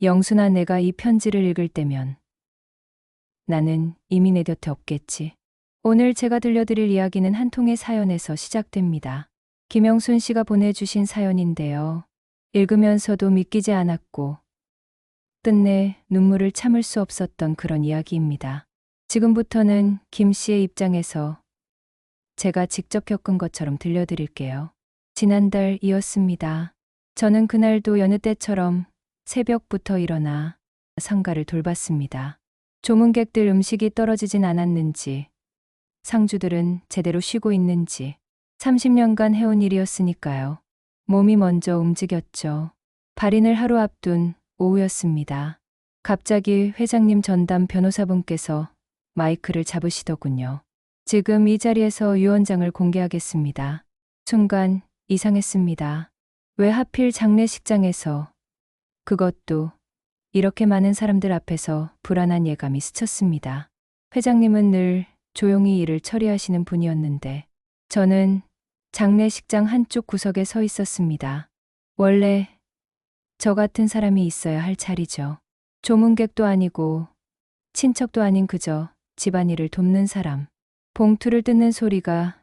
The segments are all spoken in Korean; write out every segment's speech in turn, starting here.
영순아, 내가 이 편지를 읽을 때면 나는 이미 내 곁에 없겠지. 오늘 제가 들려드릴 이야기는 한 통의 사연에서 시작됩니다. 김영순 씨가 보내주신 사연인데요. 읽으면서도 믿기지 않았고 끝내 눈물을 참을 수 없었던 그런 이야기입니다. 지금부터는 김 씨의 입장에서 제가 직접 겪은 것처럼 들려드릴게요. 지난달이었습니다. 저는 그날도 여느 때처럼 새벽부터 일어나 상가를 돌봤습니다. 조문객들 음식이 떨어지진 않았는지, 상주들은 제대로 쉬고 있는지, 30년간 해온 일이었으니까요. 몸이 먼저 움직였죠. 발인을 하루 앞둔 오후였습니다. 갑자기 회장님 전담 변호사분께서 마이크를 잡으시더군요. 지금 이 자리에서 유언장을 공개하겠습니다. 순간 이상했습니다. 왜 하필 장례식장에서, 그것도 이렇게 많은 사람들 앞에서 불안한 예감이 스쳤습니다. 회장님은 늘 조용히 일을 처리하시는 분이었는데 저는 장례식장 한쪽 구석에 서 있었습니다. 원래 저 같은 사람이 있어야 할 자리죠. 조문객도 아니고 친척도 아닌 그저 집안일을 돕는 사람. 봉투를 뜯는 소리가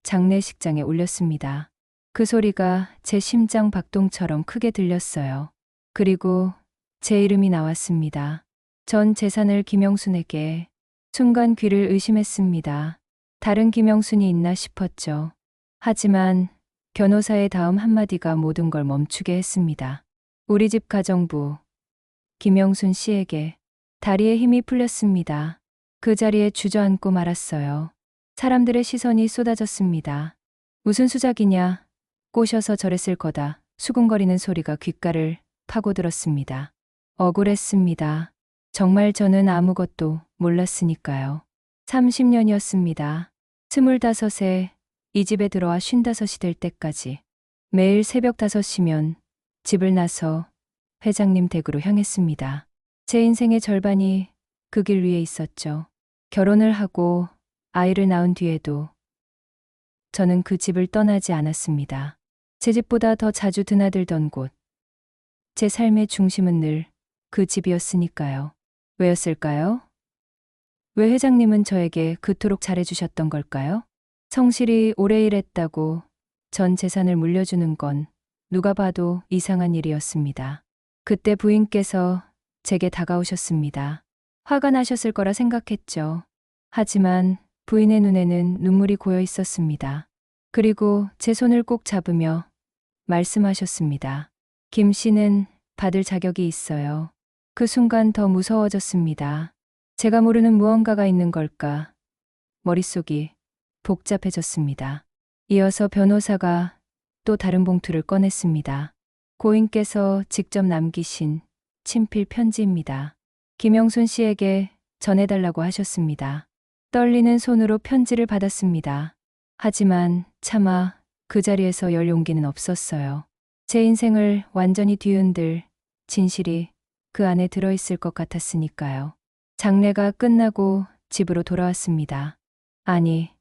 장례식장에 울렸습니다. 그 소리가 제 심장 박동처럼 크게 들렸어요. 그리고 제 이름이 나왔습니다. 전 재산을 김영순에게. 순간 귀를 의심했습니다. 다른 김영순이 있나 싶었죠. 하지만 변호사의 다음 한마디가 모든 걸 멈추게 했습니다. 우리 집 가정부 김영순 씨에게. 다리에 힘이 풀렸습니다. 그 자리에 주저앉고 말았어요. 사람들의 시선이 쏟아졌습니다. 무슨 수작이냐, 꼬셔서 저랬을 거다. 수군거리는 소리가 귓가를 파고들었습니다. 억울했습니다. 정말 저는 아무것도 몰랐으니까요. 30년이었습니다. 25에 이 집에 들어와 55이 될 때까지 매일 새벽 5시면 집을 나서 회장님 댁으로 향했습니다. 제 인생의 절반이 그 길 위에 있었죠. 결혼을 하고 아이를 낳은 뒤에도 저는 그 집을 떠나지 않았습니다. 제 집보다 더 자주 드나들던 곳. 제 삶의 중심은 늘 그 집이었으니까요. 왜였을까요? 왜 회장님은 저에게 그토록 잘해주셨던 걸까요? 성실히 오래 일했다고 전 재산을 물려주는 건 누가 봐도 이상한 일이었습니다. 그때 부인께서 제게 다가오셨습니다. 화가 나셨을 거라 생각했죠. 하지만 부인의 눈에는 눈물이 고여 있었습니다. 그리고 제 손을 꼭 잡으며 말씀하셨습니다. 김 씨는 받을 자격이 있어요. 그 순간 더 무서워졌습니다. 제가 모르는 무언가가 있는 걸까? 머릿속이 복잡해졌습니다. 이어서 변호사가 또 다른 봉투를 꺼냈습니다. 고인께서 직접 남기신 친필 편지입니다. 김영순 씨에게 전해달라고 하셨습니다. 떨리는 손으로 편지를 받았습니다. 하지만 차마 그 자리에서 열 용기는 없었어요. 제 인생을 완전히 뒤흔들 진실이 그 안에 들어있을 것 같았으니까요. 장례가 끝나고 집으로 돌아왔습니다. 아니,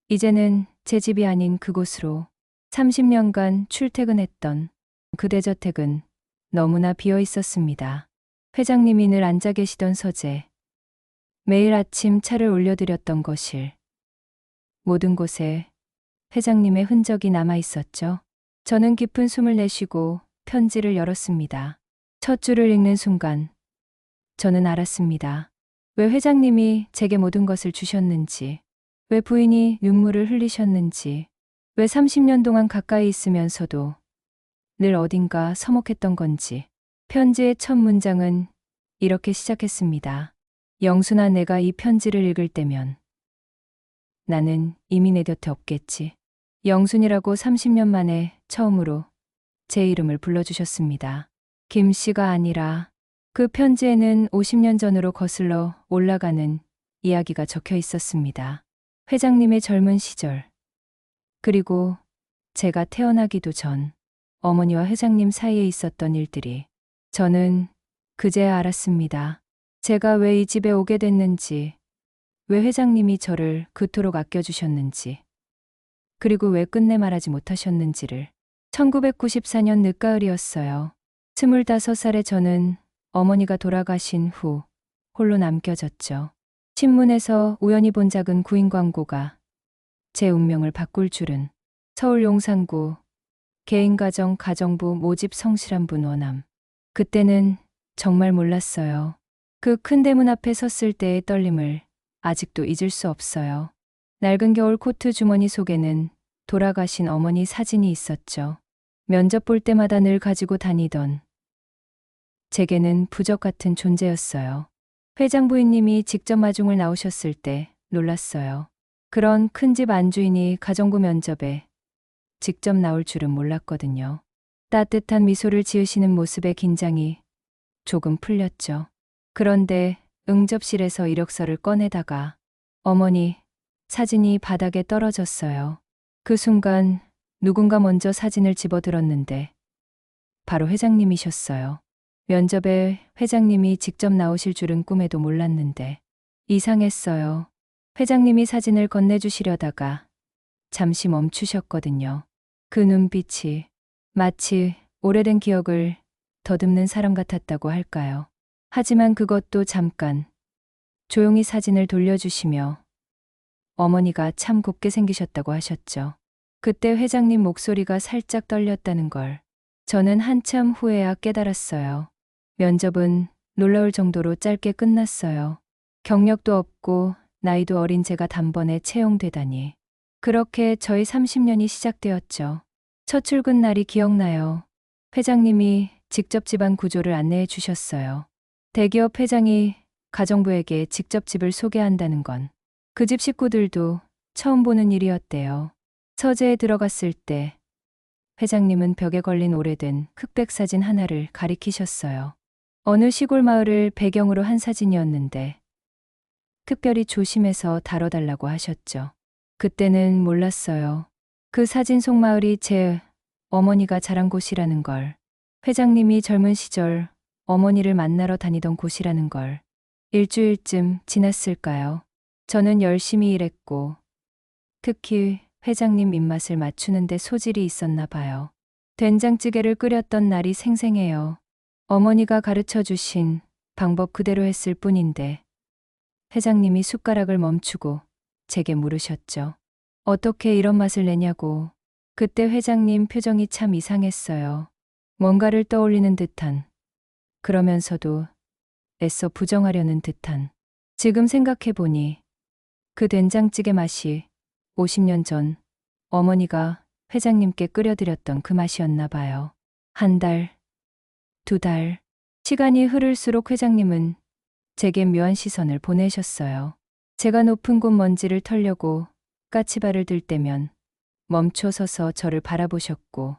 이제는 제 집이 아닌 그곳으로 30년간 출퇴근했던 그 대저택은 너무나 비어 있었습니다. 회장님이 늘 앉아 계시던 서재, 매일 아침 차를 올려드렸던 거실, 모든 곳에 회장님의 흔적이 남아 있었죠. 저는 깊은 숨을 내쉬고 편지를 열었습니다. 첫 줄을 읽는 순간 저는 알았습니다. 왜 회장님이 제게 모든 것을 주셨는지, 왜 부인이 눈물을 흘리셨는지, 왜 30년 동안 가까이 있으면서도 늘 어딘가 서먹했던 건지. 편지의 첫 문장은 이렇게 시작했습니다. 영순아, 내가 이 편지를 읽을 때면 나는 이미 내 곁에 없겠지. 영순이라고 30년 만에 처음으로 제 이름을 불러주셨습니다. 김 씨가 아니라. 그 편지에는 50년 전으로 거슬러 올라가는 이야기가 적혀 있었습니다. 회장님의 젊은 시절, 그리고 제가 태어나기도 전 어머니와 회장님 사이에 있었던 일들이. 저는 그제야 알았습니다. 제가 왜 이 집에 오게 됐는지, 왜 회장님이 저를 그토록 아껴주셨는지, 그리고 왜 끝내 말하지 못하셨는지를. 1994년 늦가을이었어요. 25살의 저는 어머니가 돌아가신 후 홀로 남겨졌죠. 신문에서 우연히 본 작은 구인 광고가 제 운명을 바꿀 줄은. 서울 용산구 개인가정 가정부 모집 성실한 분 원함. 그때는 정말 몰랐어요. 그 큰 대문 앞에 섰을 때의 떨림을 아직도 잊을 수 없어요. 낡은 겨울 코트 주머니 속에는 돌아가신 어머니 사진이 있었죠. 면접 볼 때마다 늘 가지고 다니던 제게는 부적 같은 존재였어요. 회장 부인님이 직접 마중을 나오셨을 때 놀랐어요. 그런 큰 집 안주인이 가정부 면접에 직접 나올 줄은 몰랐거든요. 따뜻한 미소를 지으시는 모습에 긴장이 조금 풀렸죠. 그런데 응접실에서 이력서를 꺼내다가 어머니 사진이 바닥에 떨어졌어요. 그 순간 누군가 먼저 사진을 집어들었는데 바로 회장님이셨어요. 면접에 회장님이 직접 나오실 줄은 꿈에도 몰랐는데 이상했어요. 회장님이 사진을 건네주시려다가 잠시 멈추셨거든요. 그 눈빛이 마치 오래된 기억을 더듬는 사람 같았다고 할까요? 하지만 그것도 잠깐. 조용히 사진을 돌려주시며 어머니가 참 곱게 생기셨다고 하셨죠. 그때 회장님 목소리가 살짝 떨렸다는 걸 저는 한참 후에야 깨달았어요. 면접은 놀라울 정도로 짧게 끝났어요. 경력도 없고 나이도 어린 제가 단번에 채용되다니. 그렇게 저희 30년이 시작되었죠. 첫 출근 날이 기억나요. 회장님이 직접 집안 구조를 안내해 주셨어요. 대기업 회장이 가정부에게 직접 집을 소개한다는 건 그 집 식구들도 처음 보는 일이었대요. 서재에 들어갔을 때 회장님은 벽에 걸린 오래된 흑백 사진 하나를 가리키셨어요. 어느 시골 마을을 배경으로 한 사진이었는데 특별히 조심해서 다뤄달라고 하셨죠. 그때는 몰랐어요. 그 사진 속 마을이 제 어머니가 자란 곳이라는 걸, 회장님이 젊은 시절 어머니를 만나러 다니던 곳이라는 걸. 일주일쯤 지났을까요? 저는 열심히 일했고 특히 회장님 입맛을 맞추는데 소질이 있었나 봐요. 된장찌개를 끓였던 날이 생생해요. 어머니가 가르쳐 주신 방법 그대로 했을 뿐인데 회장님이 숟가락을 멈추고 제게 물으셨죠. 어떻게 이런 맛을 내냐고. 그때 회장님 표정이 참 이상했어요. 뭔가를 떠올리는 듯한, 그러면서도 애써 부정하려는 듯한. 지금 생각해보니 그 된장찌개 맛이 50년 전 어머니가 회장님께 끓여드렸던 그 맛이었나 봐요. 한 달, 두 달, 시간이 흐를수록 회장님은 제게 묘한 시선을 보내셨어요. 제가 높은 곳 먼지를 털려고 까치발을 들 때면 멈춰 서서 저를 바라보셨고,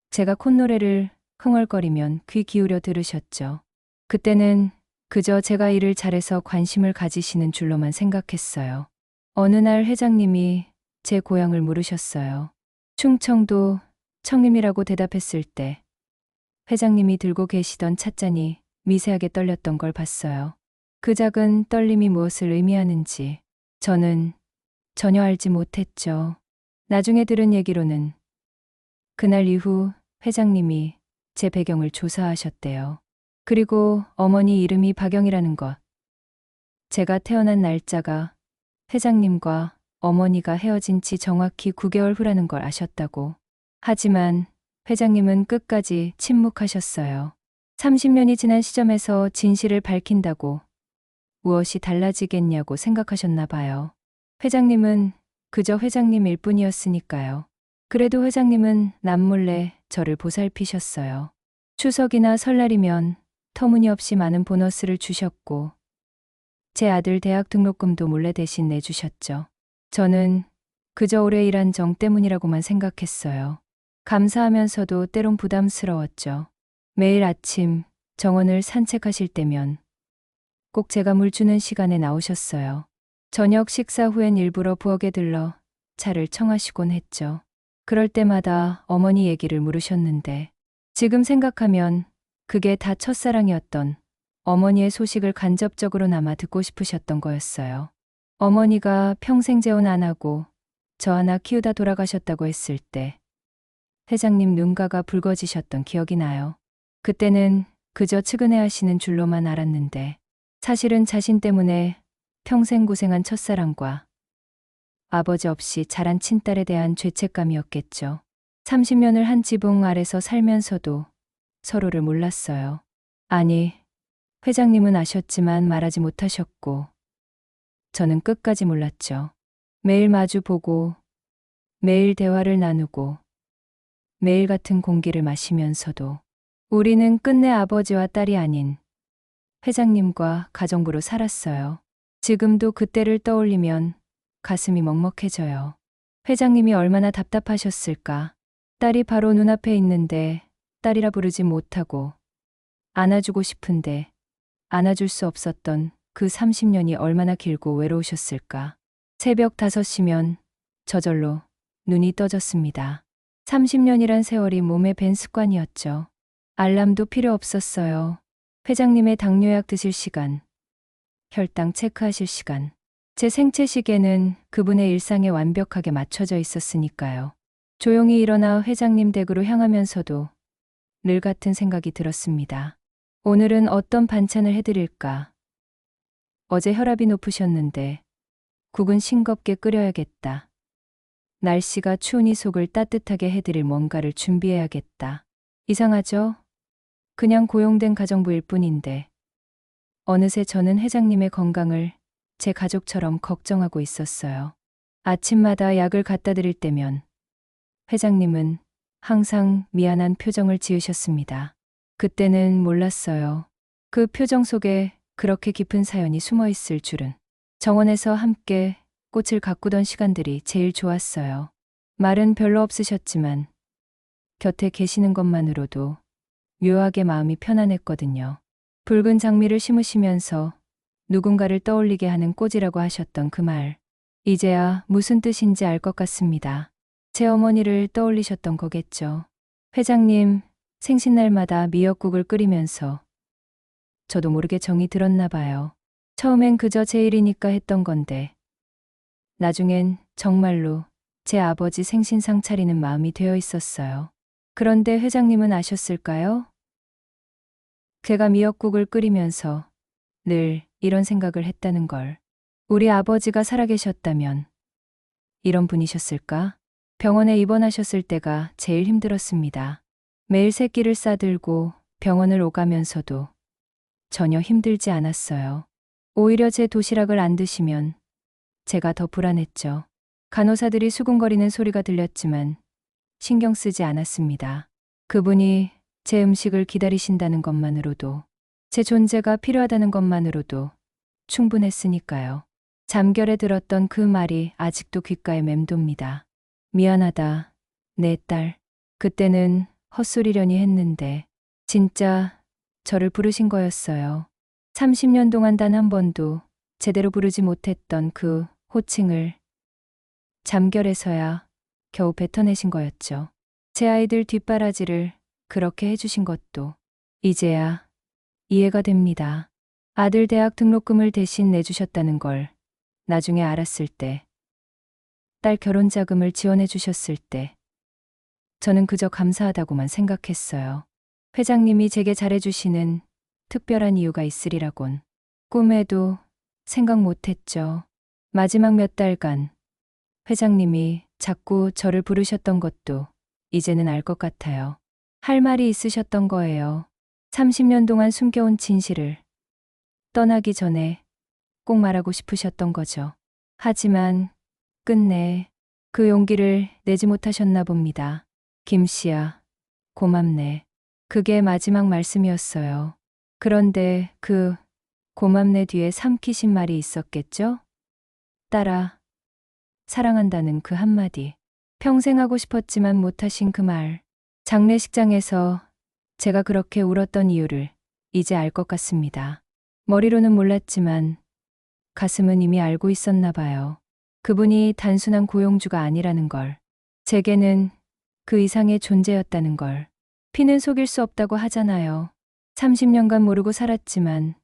제가 콧노래를 흥얼거리면 귀 기울여 들으셨죠. 그때는 그저 제가 일을 잘해서 관심을 가지시는 줄로만 생각했어요. 어느 날 회장님이 제 고향을 물으셨어요. 충청도 청림이라고 대답했을 때 회장님이 들고 계시던 찻잔이 미세하게 떨렸던 걸 봤어요. 그 작은 떨림이 무엇을 의미하는지 저는 전혀 알지 못했죠. 나중에 들은 얘기로는 그날 이후 회장님이 제 배경을 조사하셨대요. 그리고 어머니 이름이 박영이라는 것, 제가 태어난 날짜가 회장님과 어머니가 헤어진 지 정확히 9개월 후라는 걸 아셨다고. 하지만 회장님은 끝까지 침묵하셨어요. 30년이 지난 시점에서 진실을 밝힌다고 무엇이 달라지겠냐고 생각하셨나 봐요. 회장님은 그저 회장님일 뿐이었으니까요. 그래도 회장님은 남몰래 저를 보살피셨어요. 추석이나 설날이면 터무니없이 많은 보너스를 주셨고 제 아들 대학 등록금도 몰래 대신 내주셨죠. 저는 그저 오래 일한 정 때문이라고만 생각했어요. 감사하면서도 때론 부담스러웠죠. 매일 아침 정원을 산책하실 때면 꼭 제가 물 주는 시간에 나오셨어요. 저녁 식사 후엔 일부러 부엌에 들러 차를 청하시곤 했죠. 그럴 때마다 어머니 얘기를 물으셨는데 지금 생각하면 그게 다 첫사랑이었던 어머니의 소식을 간접적으로나마 듣고 싶으셨던 거였어요. 어머니가 평생 재혼 안 하고 저 하나 키우다 돌아가셨다고 했을 때 회장님 눈가가 붉어지셨던 기억이 나요. 그때는 그저 측은해 하시는 줄로만 알았는데 사실은 자신 때문에 평생 고생한 첫사랑과 아버지 없이 자란 친딸에 대한 죄책감이었겠죠. 30년을 한 지붕 아래서 살면서도 서로를 몰랐어요. 아니, 회장님은 아셨지만 말하지 못하셨고 저는 끝까지 몰랐죠. 매일 마주 보고 매일 대화를 나누고 매일 같은 공기를 마시면서도 우리는 끝내 아버지와 딸이 아닌 회장님과 가정부로 살았어요. 지금도 그때를 떠올리면 가슴이 먹먹해져요. 회장님이 얼마나 답답하셨을까. 딸이 바로 눈앞에 있는데 딸이라 부르지 못하고 안아주고 싶은데 안아줄 수 없었던 그 30년이 얼마나 길고 외로우셨을까. 새벽 5시면 저절로 눈이 떠졌습니다. 30년이란 세월이 몸에 밴 습관이었죠. 알람도 필요 없었어요. 회장님의 당뇨약 드실 시간, 혈당 체크하실 시간. 제 생체 시계는 그분의 일상에 완벽하게 맞춰져 있었으니까요. 조용히 일어나 회장님 댁으로 향하면서도 늘 같은 생각이 들었습니다. 오늘은 어떤 반찬을 해드릴까? 어제 혈압이 높으셨는데 국은 싱겁게 끓여야겠다. 날씨가 추우니 속을 따뜻하게 해드릴 뭔가를 준비해야겠다. 이상하죠? 그냥 고용된 가정부일 뿐인데 어느새 저는 회장님의 건강을 제 가족처럼 걱정하고 있었어요. 아침마다 약을 갖다 드릴 때면 회장님은 항상 미안한 표정을 지으셨습니다. 그때는 몰랐어요. 그 표정 속에 그렇게 깊은 사연이 숨어 있을 줄은. 정원에서 함께 꽃을 가꾸던 시간들이 제일 좋았어요. 말은 별로 없으셨지만 곁에 계시는 것만으로도 묘하게 마음이 편안했거든요. 붉은 장미를 심으시면서 누군가를 떠올리게 하는 꽃이라고 하셨던 그 말. 이제야 무슨 뜻인지 알 것 같습니다. 제 어머니를 떠올리셨던 거겠죠. 회장님 생신날마다 미역국을 끓이면서 저도 모르게 정이 들었나 봐요. 처음엔 그저 제 일이니까 했던 건데 나중엔 정말로 제 아버지 생신상 차리는 마음이 되어 있었어요. 그런데 회장님은 아셨을까요? 제가 미역국을 끓이면서 늘 이런 생각을 했다는 걸. 우리 아버지가 살아계셨다면 이런 분이셨을까? 병원에 입원하셨을 때가 제일 힘들었습니다. 매일 새끼를 싸들고 병원을 오가면서도 전혀 힘들지 않았어요. 오히려 제 도시락을 안 드시면 제가 더 불안했죠. 간호사들이 수군거리는 소리가 들렸지만 신경 쓰지 않았습니다. 그분이 제 음식을 기다리신다는 것만으로도, 제 존재가 필요하다는 것만으로도 충분했으니까요. 잠결에 들었던 그 말이 아직도 귓가에 맴돕니다. 미안하다, 내 딸. 그때는 헛소리려니 했는데 진짜 저를 부르신 거였어요. 30년 동안 단 한 번도 제대로 부르지 못했던 그 호칭을 잠결에서야 겨우 뱉어내신 거였죠. 제 아이들 뒷바라지를 그렇게 해주신 것도 이제야 이해가 됩니다. 아들 대학 등록금을 대신 내주셨다는 걸 나중에 알았을 때, 딸 결혼 자금을 지원해 주셨을 때 저는 그저 감사하다고만 생각했어요. 회장님이 제게 잘해주시는 특별한 이유가 있으리라곤 꿈에도 생각 못했죠. 마지막 몇 달간 회장님이 자꾸 저를 부르셨던 것도 이제는 알 것 같아요. 할 말이 있으셨던 거예요. 30년 동안 숨겨온 진실을 떠나기 전에 꼭 말하고 싶으셨던 거죠. 하지만 끝내 그 용기를 내지 못하셨나 봅니다. 김씨야, 고맙네. 그게 마지막 말씀이었어요. 그런데 그 고맙네 뒤에 삼키신 말이 있었겠죠? 딸아, 사랑한다는 그 한마디. 평생 하고 싶었지만 못하신 그 말. 장례식장에서 제가 그렇게 울었던 이유를 이제 알 것 같습니다. 머리로는 몰랐지만 가슴은 이미 알고 있었나 봐요. 그분이 단순한 고용주가 아니라는 걸. 제게는 그 이상의 존재였다는 걸. 피는 속일 수 없다고 하잖아요. 30년간 모르고 살았지만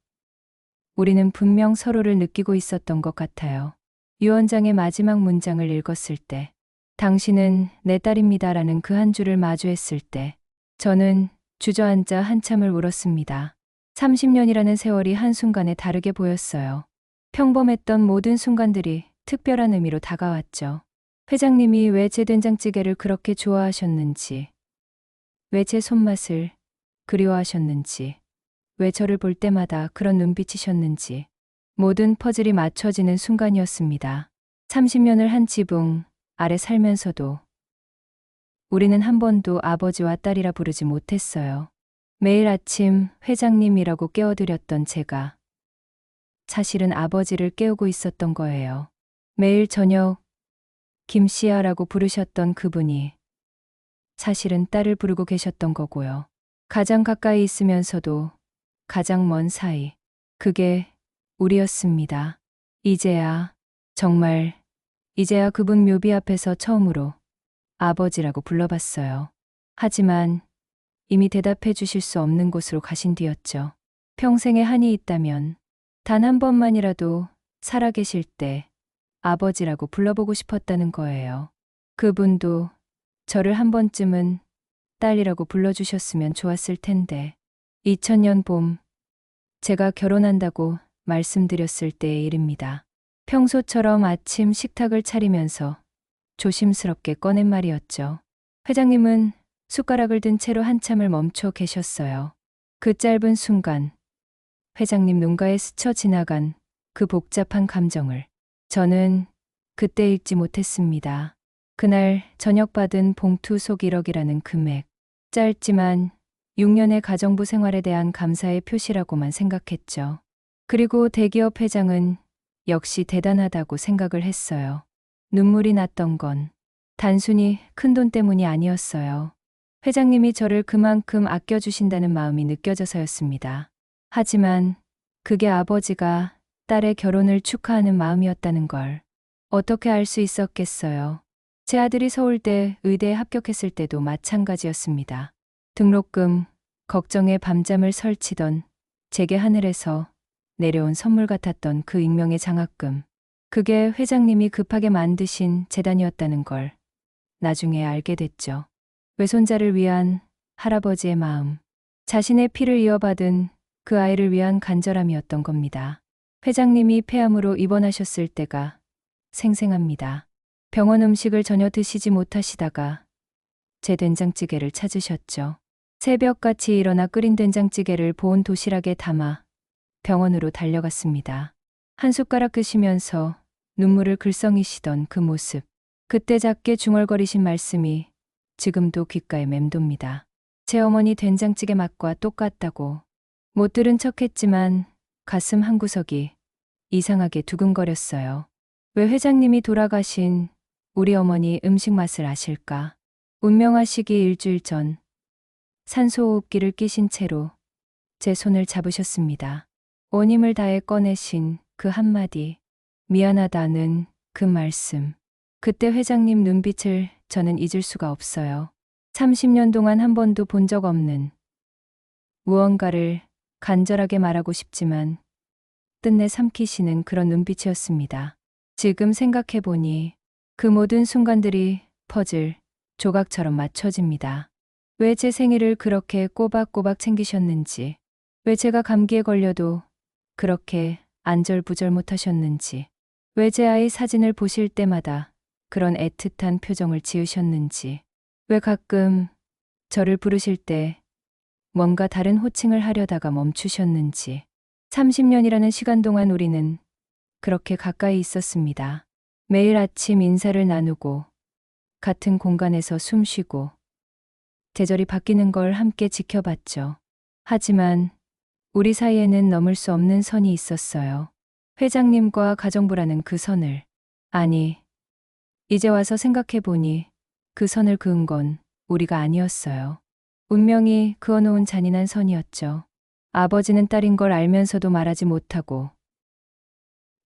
우리는 분명 서로를 느끼고 있었던 것 같아요. 유언장의 마지막 문장을 읽었을 때, 당신은 내 딸입니다라는 그 한 줄을 마주했을 때, 저는 주저앉아 한참을 울었습니다. 30년이라는 세월이 한순간에 다르게 보였어요. 평범했던 모든 순간들이 특별한 의미로 다가왔죠. 회장님이 왜 제 된장찌개를 그렇게 좋아하셨는지, 왜 제 손맛을 그리워하셨는지, 왜 저를 볼 때마다 그런 눈빛이셨는지, 모든 퍼즐이 맞춰지는 순간이었습니다. 30년을 한 지붕 아래 살면서도 우리는 한 번도 아버지와 딸이라 부르지 못했어요. 매일 아침 회장님이라고 깨워드렸던 제가 사실은 아버지를 깨우고 있었던 거예요. 매일 저녁 김씨야라고 부르셨던 그분이 사실은 딸을 부르고 계셨던 거고요. 가장 가까이 있으면서도 가장 먼 사이, 그게 우리였습니다. 이제야, 정말 이제야 그분 묘비 앞에서 처음으로 아버지라고 불러봤어요. 하지만 이미 대답해 주실 수 없는 곳으로 가신 뒤였죠. 평생에 한이 있다면 단 한 번만이라도 살아계실 때 아버지라고 불러보고 싶었다는 거예요. 그분도 저를 한 번쯤은 딸이라고 불러주셨으면 좋았을 텐데. 2000년 봄, 제가 결혼한다고 말씀드렸을 때의 일입니다. 평소처럼 아침 식탁을 차리면서 조심스럽게 꺼낸 말이었죠. 회장님은 숟가락을 든 채로 한참을 멈춰 계셨어요. 그 짧은 순간, 회장님 눈가에 스쳐 지나간 그 복잡한 감정을 저는 그때 읽지 못했습니다. 그날 저녁 받은 봉투 속 1억이라는 금액, 짧지만 6년의 가정부 생활에 대한 감사의 표시라고만 생각했죠. 그리고 대기업 회장은 역시 대단하다고 생각을 했어요. 눈물이 났던 건 단순히 큰돈 때문이 아니었어요. 회장님이 저를 그만큼 아껴주신다는 마음이 느껴져서였습니다. 하지만 그게 아버지가 딸의 결혼을 축하하는 마음이었다는 걸 어떻게 알 수 있었겠어요. 제 아들이 서울대 의대에 합격했을 때도 마찬가지였습니다. 등록금, 걱정에 밤잠을 설치던 제게 하늘에서 내려온 선물 같았던 그 익명의 장학금. 그게 회장님이 급하게 만드신 재단이었다는 걸 나중에 알게 됐죠. 외손자를 위한 할아버지의 마음, 자신의 피를 이어받은 그 아이를 위한 간절함이었던 겁니다. 회장님이 폐암으로 입원하셨을 때가 생생합니다. 병원 음식을 전혀 드시지 못하시다가 제 된장찌개를 찾으셨죠. 새벽같이 일어나 끓인 된장찌개를 보온 도시락에 담아 병원으로 달려갔습니다. 한 숟가락 드시면서 눈물을 글썽이시던 그 모습, 그때 작게 중얼거리신 말씀이 지금도 귓가에 맴돕니다. 제 어머니 된장찌개 맛과 똑같다고. 못 들은 척했지만 가슴 한구석이 이상하게 두근거렸어요. 왜 회장님이 돌아가신 우리 어머니 음식 맛을 아실까? 운명하시기 일주일 전 산소호흡기를 끼신 채로 제 손을 잡으셨습니다. 온 힘을 다해 꺼내신 그 한마디, 미안하다는 그 말씀. 그때 회장님 눈빛을 저는 잊을 수가 없어요. 30년 동안 한 번도 본 적 없는 무언가를 간절하게 말하고 싶지만 끝내 삼키시는 그런 눈빛이었습니다. 지금 생각해보니 그 모든 순간들이 퍼즐, 조각처럼 맞춰집니다. 왜 제 생일을 그렇게 꼬박꼬박 챙기셨는지, 왜 제가 감기에 걸려도 그렇게 안절부절 못하셨는지, 왜 제 아이 사진을 보실 때마다 그런 애틋한 표정을 지으셨는지, 왜 가끔 저를 부르실 때 뭔가 다른 호칭을 하려다가 멈추셨는지. 30년이라는 시간 동안 우리는 그렇게 가까이 있었습니다. 매일 아침 인사를 나누고 같은 공간에서 숨쉬고 계절이 바뀌는 걸 함께 지켜봤죠. 하지만 우리 사이에는 넘을 수 없는 선이 있었어요. 회장님과 가정부라는 그 선을. 아니, 이제 와서 생각해보니 그 선을 그은 건 우리가 아니었어요. 운명이 그어놓은 잔인한 선이었죠. 아버지는 딸인 걸 알면서도 말하지 못하고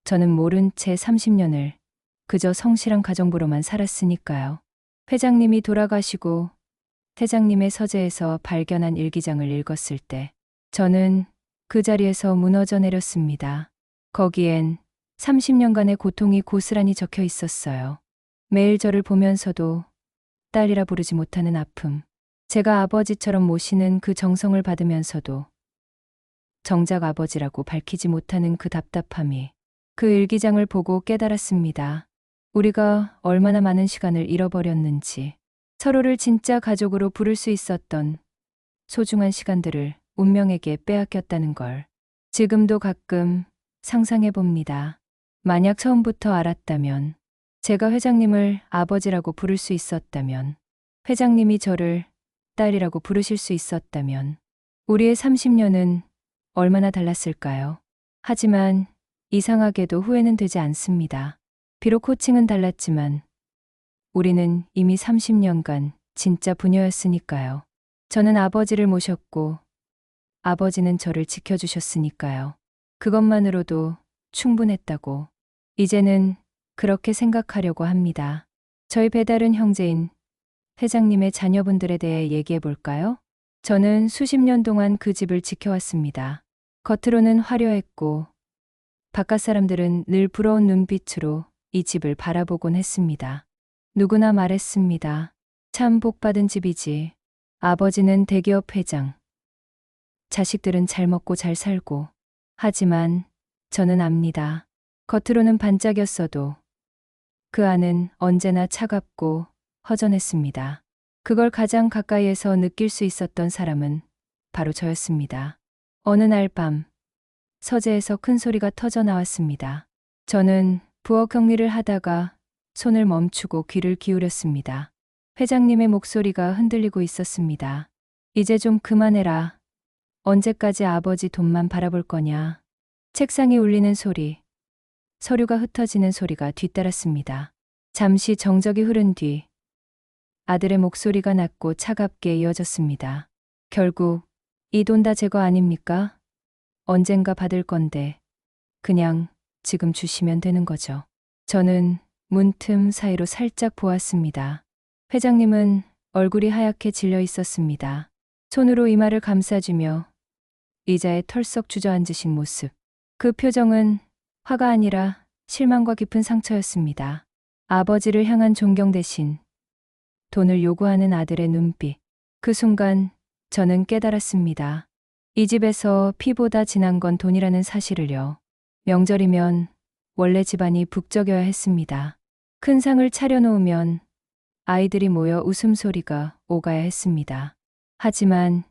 저는 모른 채 30년을 그저 성실한 가정부로만 살았으니까요. 회장님이 돌아가시고 회장님의 서재에서 발견한 일기장을 읽었을 때 저는 그 자리에서 무너져 내렸습니다. 거기엔 30년간의 고통이 고스란히 적혀 있었어요. 매일 저를 보면서도 딸이라 부르지 못하는 아픔, 제가 아버지처럼 모시는 그 정성을 받으면서도 정작 아버지라고 밝히지 못하는 그 답답함이 그 일기장을 보고 깨달았습니다. 우리가 얼마나 많은 시간을 잃어버렸는지, 서로를 진짜 가족으로 부를 수 있었던 소중한 시간들을 운명에게 빼앗겼다는 걸 지금도 가끔 상상해 봅니다. 만약 처음부터 알았다면, 제가 회장님을 아버지라고 부를 수 있었다면, 회장님이 저를 딸이라고 부르실 수 있었다면, 우리의 30년은 얼마나 달랐을까요? 하지만 이상하게도 후회는 되지 않습니다. 비록 호칭은 달랐지만 우리는 이미 30년간 진짜 부녀였으니까요. 저는 아버지를 모셨고 아버지는 저를 지켜주셨으니까요. 그것만으로도 충분했다고 이제는 그렇게 생각하려고 합니다. 저희 배다른 형제인 회장님의 자녀분들에 대해 얘기해 볼까요? 저는 수십 년 동안 그 집을 지켜왔습니다. 겉으로는 화려했고 바깥 사람들은 늘 부러운 눈빛으로 이 집을 바라보곤 했습니다. 누구나 말했습니다. 참 복받은 집이지. 아버지는 대기업 회장. 자식들은 잘 먹고 잘 살고. 하지만 저는 압니다. 겉으로는 반짝였어도 그 안은 언제나 차갑고 허전했습니다. 그걸 가장 가까이에서 느낄 수 있었던 사람은 바로 저였습니다. 어느 날 밤, 서재에서 큰 소리가 터져 나왔습니다. 저는 부엌 정리를 하다가 손을 멈추고 귀를 기울였습니다. 회장님의 목소리가 흔들리고 있었습니다. 이제 좀 그만해라. 언제까지 아버지 돈만 바라볼 거냐. 책상이 울리는 소리, 서류가 흩어지는 소리가 뒤따랐습니다. 잠시 정적이 흐른 뒤 아들의 목소리가 낮고 차갑게 이어졌습니다. 결국 이 돈 다 제 거 아닙니까? 언젠가 받을 건데 그냥 지금 주시면 되는 거죠. 저는 문틈 사이로 살짝 보았습니다. 회장님은 얼굴이 하얗게 질려 있었습니다. 손으로 이마를 감싸주며 의자에 털썩 주저앉으신 모습. 그 표정은 화가 아니라 실망과 깊은 상처였습니다. 아버지를 향한 존경 대신 돈을 요구하는 아들의 눈빛. 그 순간 저는 깨달았습니다. 이 집에서 피보다 진한 건 돈이라는 사실을요. 명절이면 원래 집안이 북적여야 했습니다. 큰 상을 차려놓으면 아이들이 모여 웃음소리가 오가야 했습니다. 하지만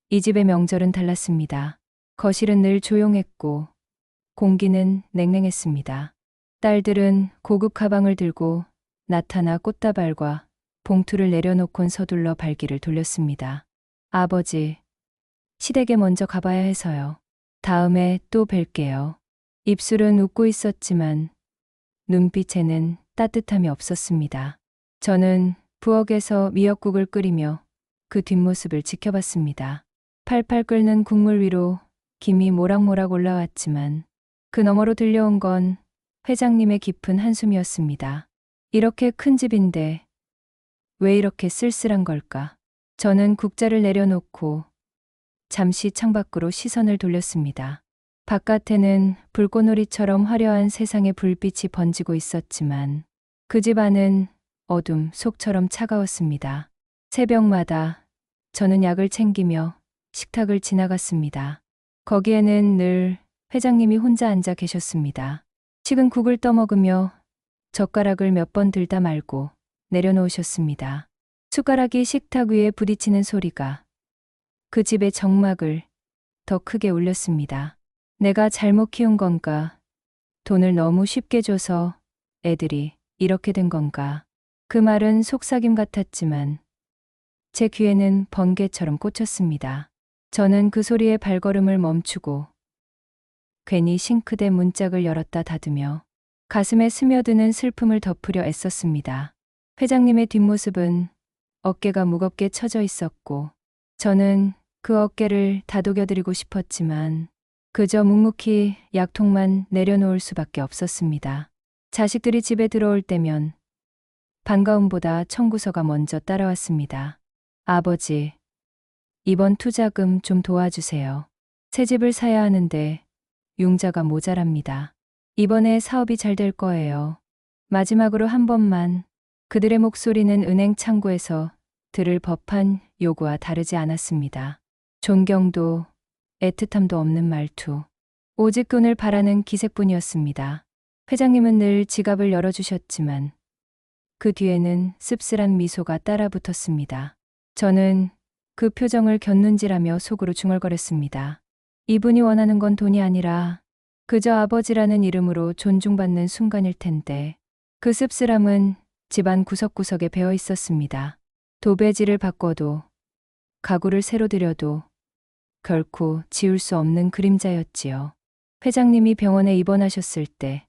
이 집의 명절은 달랐습니다. 거실은 늘 조용했고 공기는 냉랭했습니다. 딸들은 고급 가방을 들고 나타나 꽃다발과 봉투를 내려놓곤 서둘러 발길을 돌렸습니다. 아버지, 시댁에 먼저 가봐야 해서요. 다음에 또 뵐게요. 입술은 웃고 있었지만 눈빛에는 따뜻함이 없었습니다. 저는 부엌에서 미역국을 끓이며 그 뒷모습을 지켜봤습니다. 팔팔 끓는 국물 위로 김이 모락모락 올라왔지만 그 너머로 들려온 건 회장님의 깊은 한숨이었습니다. 이렇게 큰 집인데 왜 이렇게 쓸쓸한 걸까? 저는 국자를 내려놓고 잠시 창밖으로 시선을 돌렸습니다. 바깥에는 불꽃놀이처럼 화려한 세상의 불빛이 번지고 있었지만 그 집 안은 어둠 속처럼 차가웠습니다. 새벽마다 저는 약을 챙기며 식탁을 지나갔습니다. 거기에는 늘 회장님이 혼자 앉아 계셨습니다. 식은 국을 떠먹으며 젓가락을 몇 번 들다 말고 내려놓으셨습니다. 숟가락이 식탁 위에 부딪히는 소리가 그 집의 정막을 더 크게 울렸습니다. 내가 잘못 키운 건가? 돈을 너무 쉽게 줘서 애들이 이렇게 된 건가? 그 말은 속삭임 같았지만 제 귀에는 번개처럼 꽂혔습니다. 저는 그 소리에 발걸음을 멈추고 괜히 싱크대 문짝을 열었다 닫으며 가슴에 스며드는 슬픔을 덮으려 애썼습니다. 회장님의 뒷모습은 어깨가 무겁게 처져 있었고 저는 그 어깨를 다독여드리고 싶었지만 그저 묵묵히 약통만 내려놓을 수밖에 없었습니다. 자식들이 집에 들어올 때면 반가움보다 청구서가 먼저 따라왔습니다. 아버지, 이번 투자금 좀 도와주세요. 새 집을 사야 하는데 융자가 모자랍니다. 이번에 사업이 잘 될 거예요. 마지막으로 한 번만. 그들의 목소리는 은행 창구에서 들을 법한 요구와 다르지 않았습니다. 존경도 애틋함도 없는 말투. 오직 돈을 바라는 기색뿐이었습니다. 회장님은 늘 지갑을 열어주셨지만 그 뒤에는 씁쓸한 미소가 따라 붙었습니다. 저는 그 표정을 곁눈질하며 속으로 중얼거렸습니다. 이분이 원하는 건 돈이 아니라 그저 아버지라는 이름으로 존중받는 순간일 텐데. 그 씁쓸함은 집안 구석구석에 배어 있었습니다. 도배지를 바꿔도 가구를 새로 들여도 결코 지울 수 없는 그림자였지요. 회장님이 병원에 입원하셨을 때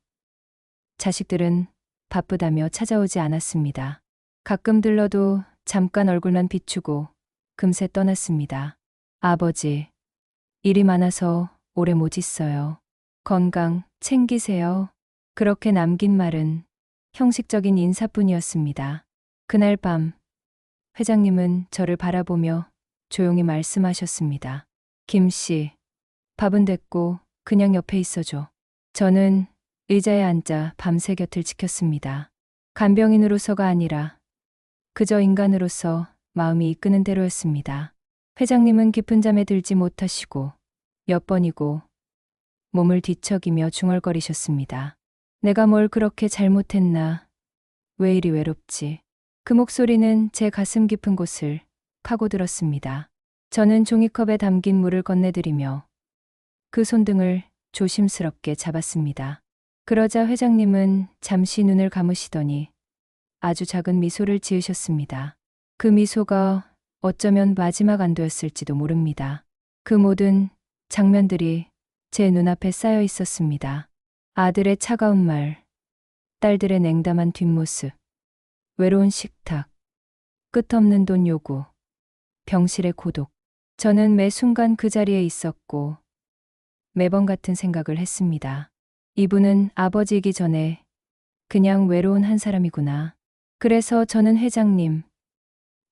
자식들은 바쁘다며 찾아오지 않았습니다. 가끔 들러도 잠깐 얼굴만 비추고 금세 떠났습니다. 아버지, 일이 많아서 오래 못 있어요. 건강 챙기세요. 그렇게 남긴 말은 형식적인 인사뿐이었습니다. 그날 밤 회장님은 저를 바라보며 조용히 말씀하셨습니다. 김 씨, 밥은 됐고 그냥 옆에 있어줘. 저는 의자에 앉아 밤새 곁을 지켰습니다. 간병인으로서가 아니라 그저 인간으로서 마음이 이끄는 대로였습니다. 회장님은 깊은 잠에 들지 못하시고 몇 번이고 몸을 뒤척이며 중얼거리셨습니다. 내가 뭘 그렇게 잘못했나? 왜 이리 외롭지? 그 목소리는 제 가슴 깊은 곳을 파고들었습니다. 저는 종이컵에 담긴 물을 건네드리며 그 손등을 조심스럽게 잡았습니다. 그러자 회장님은 잠시 눈을 감으시더니 아주 작은 미소를 지으셨습니다. 그 미소가 어쩌면 마지막 안도였을지도 모릅니다. 그 모든 장면들이 제 눈앞에 쌓여 있었습니다. 아들의 차가운 말, 딸들의 냉담한 뒷모습, 외로운 식탁, 끝없는 돈 요구, 병실의 고독. 저는 매 순간 그 자리에 있었고 매번 같은 생각을 했습니다. 이분은 아버지이기 전에 그냥 외로운 한 사람이구나. 그래서 저는 회장님,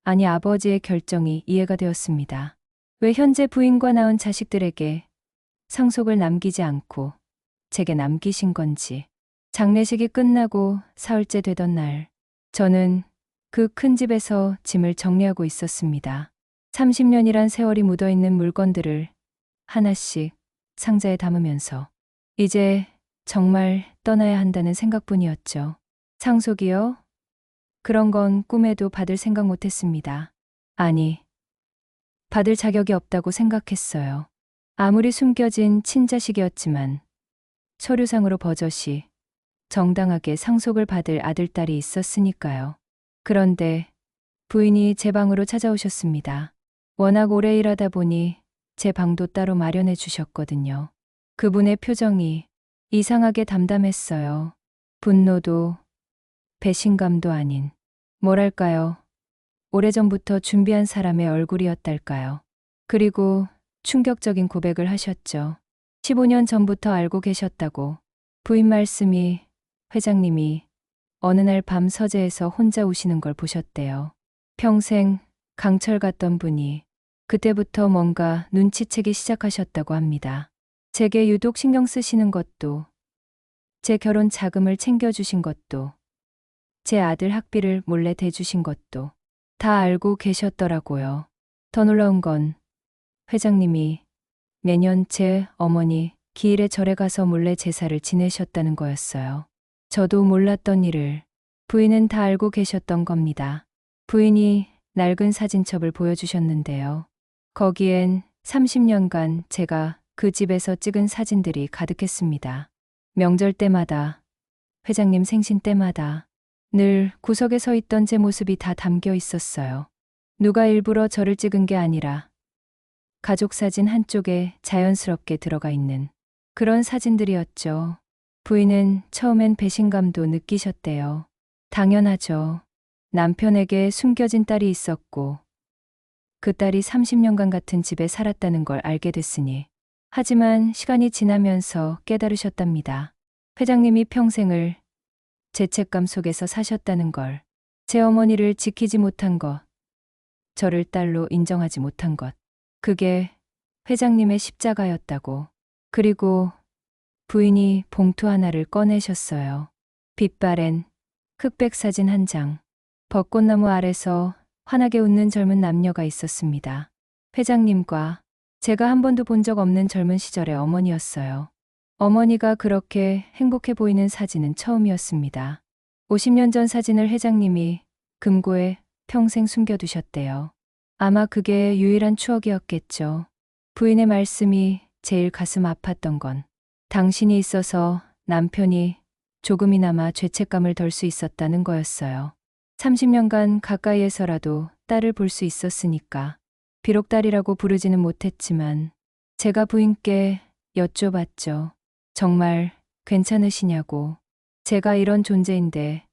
아니 아버지의 결정이 이해가 되었습니다. 왜 현재 부인과 낳은 자식들에게 상속을 남기지 않고 제게 남기신 건지. 장례식이 끝나고 사흘째 되던 날, 저는 그 큰 집에서 짐을 정리하고 있었습니다. 30년이란 세월이 묻어있는 물건들을 하나씩 상자에 담으면서 이제 정말 떠나야 한다는 생각뿐이었죠. 상속이요? 그런 건 꿈에도 받을 생각 못했습니다. 아니, 받을 자격이 없다고 생각했어요. 아무리 숨겨진 친자식이었지만 서류상으로 버젓이 정당하게 상속을 받을 아들딸이 있었으니까요. 그런데 부인이 제 방으로 찾아오셨습니다. 워낙 오래 일하다 보니 제 방도 따로 마련해 주셨거든요. 그분의 표정이 이상하게 담담했어요. 분노도 배신감도 아닌, 뭐랄까요, 오래전부터 준비한 사람의 얼굴이었달까요. 그리고 충격적인 고백을 하셨죠. 15년 전부터 알고 계셨다고. 부인 말씀이 회장님이 어느 날 밤 서재에서 혼자 우시는 걸 보셨대요. 평생 강철 같던 분이 그때부터 뭔가 눈치채기 시작하셨다고 합니다. 제게 유독 신경 쓰시는 것도, 제 결혼 자금을 챙겨주신 것도, 제 아들 학비를 몰래 대주신 것도 다 알고 계셨더라고요. 더 놀라운 건 회장님이 매년 제 어머니 기일에 절에 가서 몰래 제사를 지내셨다는 거였어요. 저도 몰랐던 일을 부인은 다 알고 계셨던 겁니다. 부인이 낡은 사진첩을 보여주셨는데요. 거기엔 30년간 제가 그 집에서 찍은 사진들이 가득했습니다. 명절 때마다, 회장님 생신 때마다 늘 구석에 서 있던 제 모습이 다 담겨 있었어요. 누가 일부러 저를 찍은 게 아니라 가족 사진 한쪽에 자연스럽게 들어가 있는 그런 사진들이었죠. 부인은 처음엔 배신감도 느끼셨대요. 당연하죠. 남편에게 숨겨진 딸이 있었고 그 딸이 30년간 같은 집에 살았다는 걸 알게 됐으니. 하지만 시간이 지나면서 깨달으셨답니다. 회장님이 평생을 죄책감 속에서 사셨다는 걸, 제 어머니를 지키지 못한 것, 저를 딸로 인정하지 못한 것, 그게 회장님의 십자가였다고. 그리고 부인이 봉투 하나를 꺼내셨어요. 빛바랜 흑백 사진 한 장. 벚꽃나무 아래서 환하게 웃는 젊은 남녀가 있었습니다. 회장님과 제가 한 번도 본 적 없는 젊은 시절의 어머니였어요. 어머니가 그렇게 행복해 보이는 사진은 처음이었습니다. 50년 전 사진을 회장님이 금고에 평생 숨겨두셨대요. 아마 그게 유일한 추억이었겠죠. 부인의 말씀이 제일 가슴 아팠던 건 당신이 있어서 남편이 조금이나마 죄책감을 덜 수 있었다는 거였어요. 30년간 가까이에서라도 딸을 볼 수 있었으니까. 비록 딸이라고 부르지는 못했지만 제가 부인께 여쭤봤죠. 정말 괜찮으시냐고. 제가 이런 존재인데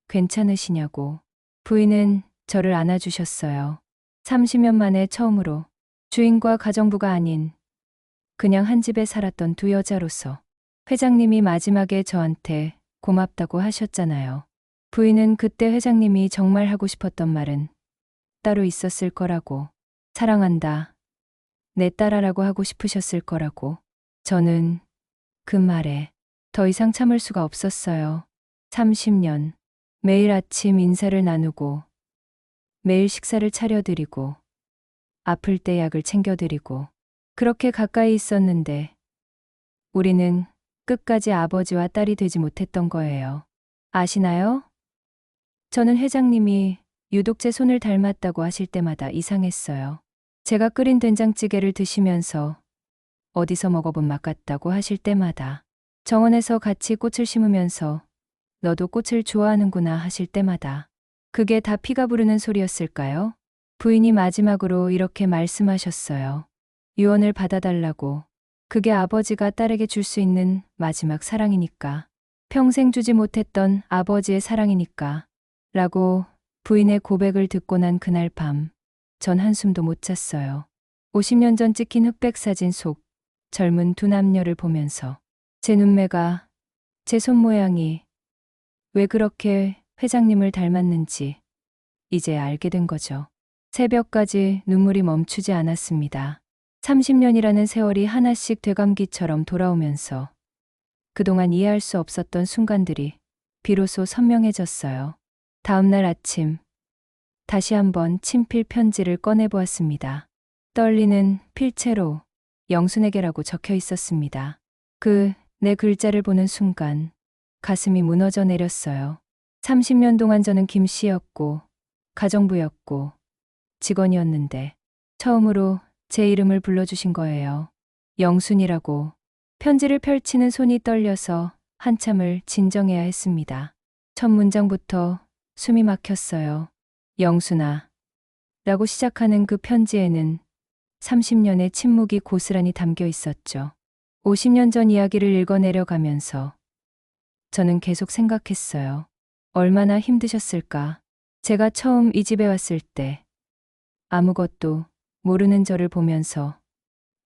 괜찮으시냐고. 부인은 저를 안아주셨어요. 30년 만에 처음으로 주인과 가정부가 아닌 그냥 한 집에 살았던 두 여자로서. 회장님이 마지막에 저한테 고맙다고 하셨잖아요. 부인은 그때 회장님이 정말 하고 싶었던 말은 따로 있었을 거라고. 사랑한다. 내 딸아라고 하고 싶으셨을 거라고. 저는 그 말에 더 이상 참을 수가 없었어요. 30년. 매일 아침 인사를 나누고 매일 식사를 차려드리고 아플 때 약을 챙겨드리고 그렇게 가까이 있었는데 우리는 끝까지 아버지와 딸이 되지 못했던 거예요. 아시나요? 저는 회장님이 유독 제 손을 닮았다고 하실 때마다 이상했어요. 제가 끓인 된장찌개를 드시면서 어디서 먹어본 맛 같다고 하실 때마다, 정원에서 같이 꽃을 심으면서 너도 꽃을 좋아하는구나 하실 때마다 그게 다 피가 부르는 소리였을까요? 부인이 마지막으로 이렇게 말씀하셨어요. 유언을 받아달라고. 그게 아버지가 딸에게 줄 수 있는 마지막 사랑이니까. 평생 주지 못했던 아버지의 사랑이니까. 라고 부인의 고백을 듣고 난 그날 밤, 전 한숨도 못 잤어요. 50년 전 찍힌 흑백 사진 속 젊은 두 남녀를 보면서 제 눈매가, 제 손 모양이 왜 그렇게 회장님을 닮았는지 이제 알게 된 거죠. 새벽까지 눈물이 멈추지 않았습니다. 30년이라는 세월이 하나씩 되감기처럼 돌아오면서 그동안 이해할 수 없었던 순간들이 비로소 선명해졌어요. 다음 날 아침, 다시 한번 친필 편지를 꺼내보았습니다. 떨리는 필체로 영순에게라고 적혀 있었습니다. 내 글자를 보는 순간 가슴이 무너져 내렸어요. 30년 동안 저는 김 씨였고 가정부였고 직원이었는데 처음으로 제 이름을 불러주신 거예요. 영순이라고. 편지를 펼치는 손이 떨려서 한참을 진정해야 했습니다. 첫 문장부터 숨이 막혔어요. 영순아 라고 시작하는 그 편지에는 30년의 침묵이 고스란히 담겨 있었죠. 50년 전 이야기를 읽어내려가면서 저는 계속 생각했어요. 얼마나 힘드셨을까. 제가 처음 이 집에 왔을 때 아무것도 모르는 저를 보면서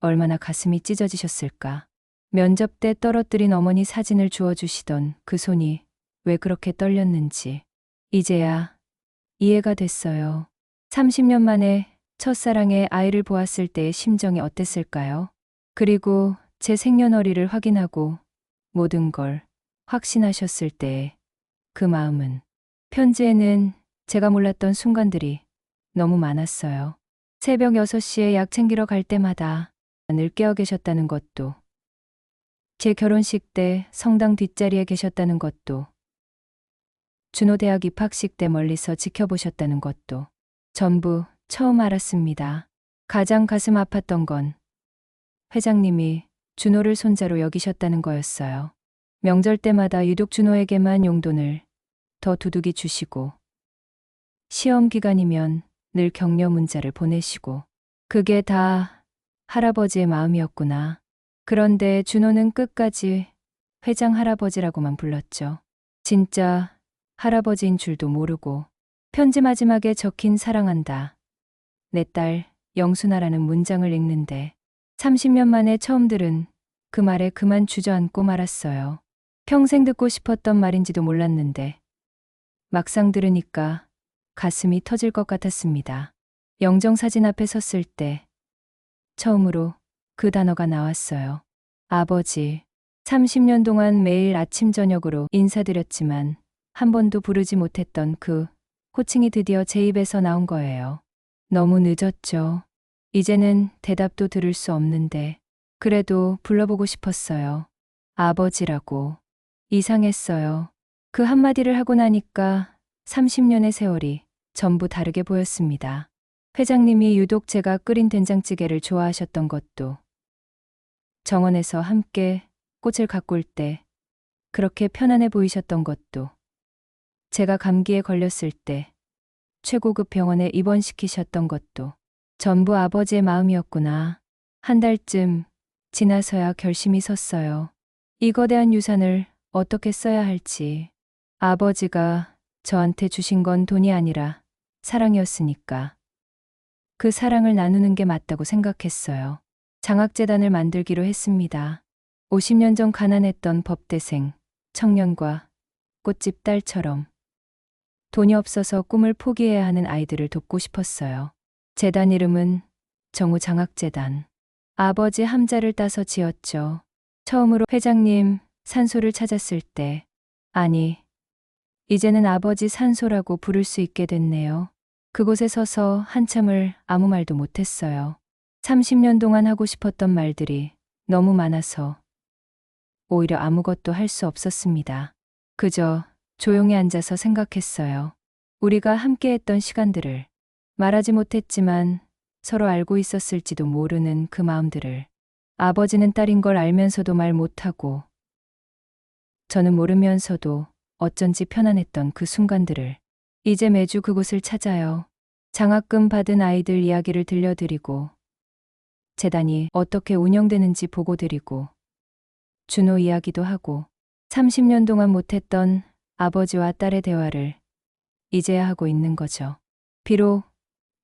얼마나 가슴이 찢어지셨을까. 면접 때 떨어뜨린 어머니 사진을 주워주시던 그 손이 왜 그렇게 떨렸는지 이제야 이해가 됐어요. 30년 만에 첫사랑의 아이를 보았을 때의 심정이 어땠을까요? 그리고 제 생년월일을 확인하고 모든 걸 확신하셨을 때의 그 마음은. 편지에는 제가 몰랐던 순간들이 너무 많았어요. 새벽 6시에 약 챙기러 갈 때마다 늘 깨어 계셨다는 것도, 제 결혼식 때 성당 뒷자리에 계셨다는 것도, 준호 대학 입학식 때 멀리서 지켜보셨다는 것도 전부 처음 알았습니다. 가장 가슴 아팠던 건 회장님이 준호를 손자로 여기셨다는 거였어요. 명절 때마다 유독 준호에게만 용돈을 더 두둑이 주시고 시험 기간이면 늘 격려 문자를 보내시고 그게 다 할아버지의 마음이었구나. 그런데 준호는 끝까지 회장 할아버지라고만 불렀죠. 진짜 할아버지인 줄도 모르고 편지 마지막에 적힌 사랑한다. 내 딸 영순아라는 문장을 읽는데 30년 만에 처음 들은 그 말에 그만 주저앉고 말았어요. 평생 듣고 싶었던 말인지도 몰랐는데 막상 들으니까 가슴이 터질 것 같았습니다. 영정사진 앞에 섰을 때 처음으로 그 단어가 나왔어요. 아버지. 30년 동안 매일 아침 저녁으로 인사드렸지만 한 번도 부르지 못했던 그 호칭이 드디어 제 입에서 나온 거예요. 너무 늦었죠. 이제는 대답도 들을 수 없는데 그래도 불러보고 싶었어요. 아버지라고. 이상했어요. 그 한마디를 하고 나니까 30년의 세월이 전부 다르게 보였습니다. 회장님이 유독 제가 끓인 된장찌개를 좋아하셨던 것도, 정원에서 함께 꽃을 가꿀 때 그렇게 편안해 보이셨던 것도, 제가 감기에 걸렸을 때 최고급 병원에 입원시키셨던 것도 전부 아버지의 마음이었구나. 한 달쯤 지나서야 결심이 섰어요. 이 거대한 유산을 어떻게 써야 할지. 아버지가 저한테 주신 건 돈이 아니라 사랑이었으니까 그 사랑을 나누는 게 맞다고 생각했어요. 장학재단을 만들기로 했습니다. 50년 전 가난했던 법대생, 청년과 꽃집 딸처럼 돈이 없어서 꿈을 포기해야 하는 아이들을 돕고 싶었어요. 재단 이름은 정우장학재단. 아버지 함자를 따서 지었죠. 처음으로 회장님 산소를 찾았을 때, 아니, 이제는 아버지 산소라고 부를 수 있게 됐네요. 그곳에 서서 한참을 아무 말도 못했어요. 30년 동안 하고 싶었던 말들이 너무 많아서 오히려 아무것도 할 수 없었습니다. 그저 조용히 앉아서 생각했어요. 우리가 함께했던 시간들을, 말하지 못했지만 서로 알고 있었을지도 모르는 그 마음들을. 아버지는 딸인 걸 알면서도 말 못하고, 저는 모르면서도 어쩐지 편안했던 그 순간들을. 이제 매주 그곳을 찾아요. 장학금 받은 아이들 이야기를 들려드리고, 재단이 어떻게 운영되는지 보고 드리고, 준호 이야기도 하고, 30년 동안 못했던 아버지와 딸의 대화를 이제야 하고 있는 거죠. 비록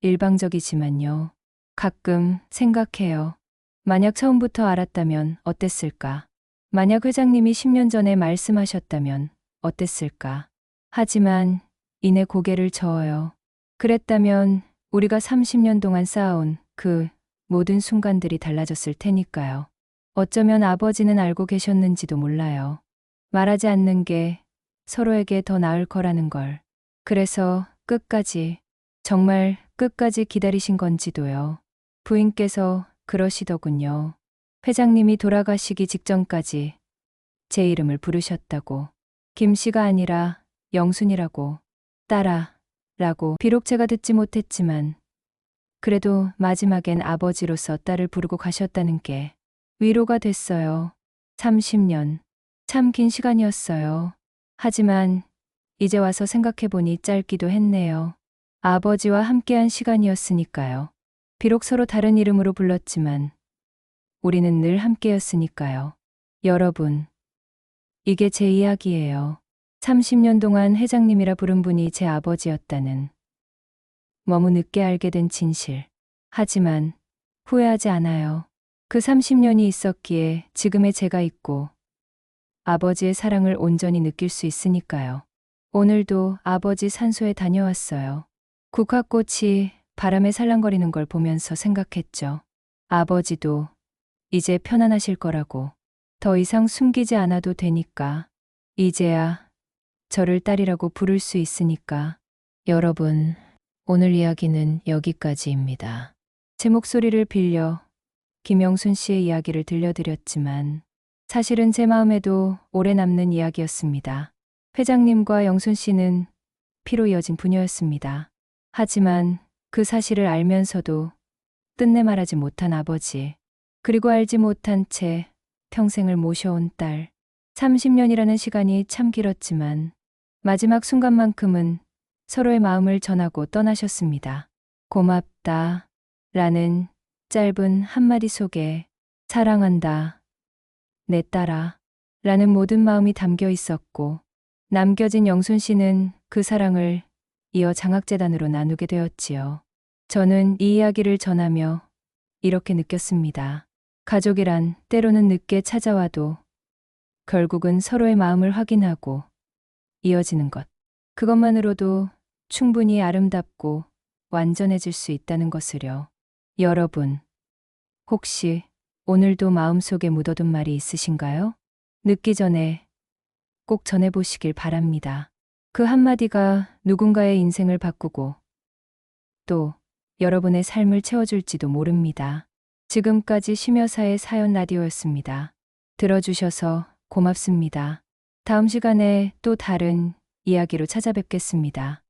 일방적이지만요. 가끔 생각해요. 만약 처음부터 알았다면 어땠을까? 만약 회장님이 10년 전에 말씀하셨다면 어땠을까? 하지만 이내 고개를 저어요. 그랬다면 우리가 30년 동안 쌓아온 그 모든 순간들이 달라졌을 테니까요. 어쩌면 아버지는 알고 계셨는지도 몰라요. 말하지 않는 게 서로에게 더 나을 거라는 걸. 그래서 끝까지, 정말 끝까지 기다리신 건지도요. 부인께서 그러시더군요. 회장님이 돌아가시기 직전까지 제 이름을 부르셨다고. 김씨가 아니라 영순이라고, 딸아 라고. 비록 제가 듣지 못했지만 그래도 마지막엔 아버지로서 딸을 부르고 가셨다는 게 위로가 됐어요. 30년. 참 긴 시간이었어요. 하지만 이제 와서 생각해보니 짧기도 했네요. 아버지와 함께한 시간이었으니까요. 비록 서로 다른 이름으로 불렀지만 우리는 늘 함께였으니까요. 여러분, 이게 제 이야기예요. 30년 동안 회장님이라 부른 분이 제 아버지였다는 너무 늦게 알게 된 진실. 하지만 후회하지 않아요. 그 30년이 있었기에 지금의 제가 있고 아버지의 사랑을 온전히 느낄 수 있으니까요. 오늘도 아버지 산소에 다녀왔어요. 국화꽃이 바람에 살랑거리는 걸 보면서 생각했죠. 아버지도 이제 편안하실 거라고. 더 이상 숨기지 않아도 되니까. 이제야 저를 딸이라고 부를 수 있으니까. 여러분, 오늘 이야기는 여기까지입니다. 제 목소리를 빌려 김영순 씨의 이야기를 들려드렸지만 사실은 제 마음에도 오래 남는 이야기였습니다. 회장님과 영순 씨는 피로 이어진 부녀였습니다. 하지만 그 사실을 알면서도 끝내 말하지 못한 아버지, 그리고 알지 못한 채 평생을 모셔온 딸. 30년이라는 시간이 참 길었지만 마지막 순간만큼은 서로의 마음을 전하고 떠나셨습니다. 고맙다 라는 짧은 한마디 속에 사랑한다, 내 딸아 라는 모든 마음이 담겨 있었고, 남겨진 영순 씨는 그 사랑을 이어 장학재단으로 나누게 되었지요. 저는 이 이야기를 전하며 이렇게 느꼈습니다. 가족이란 때로는 늦게 찾아와도 결국은 서로의 마음을 확인하고 이어지는 것. 그것만으로도 충분히 아름답고 완전해질 수 있다는 것을요. 여러분, 혹시 오늘도 마음속에 묻어둔 말이 있으신가요? 늦기 전에 꼭 전해보시길 바랍니다. 그 한마디가 누군가의 인생을 바꾸고 또 여러분의 삶을 채워줄지도 모릅니다. 지금까지 심여사의 사연 라디오였습니다. 들어주셔서 고맙습니다. 다음 시간에 또 다른 이야기로 찾아뵙겠습니다.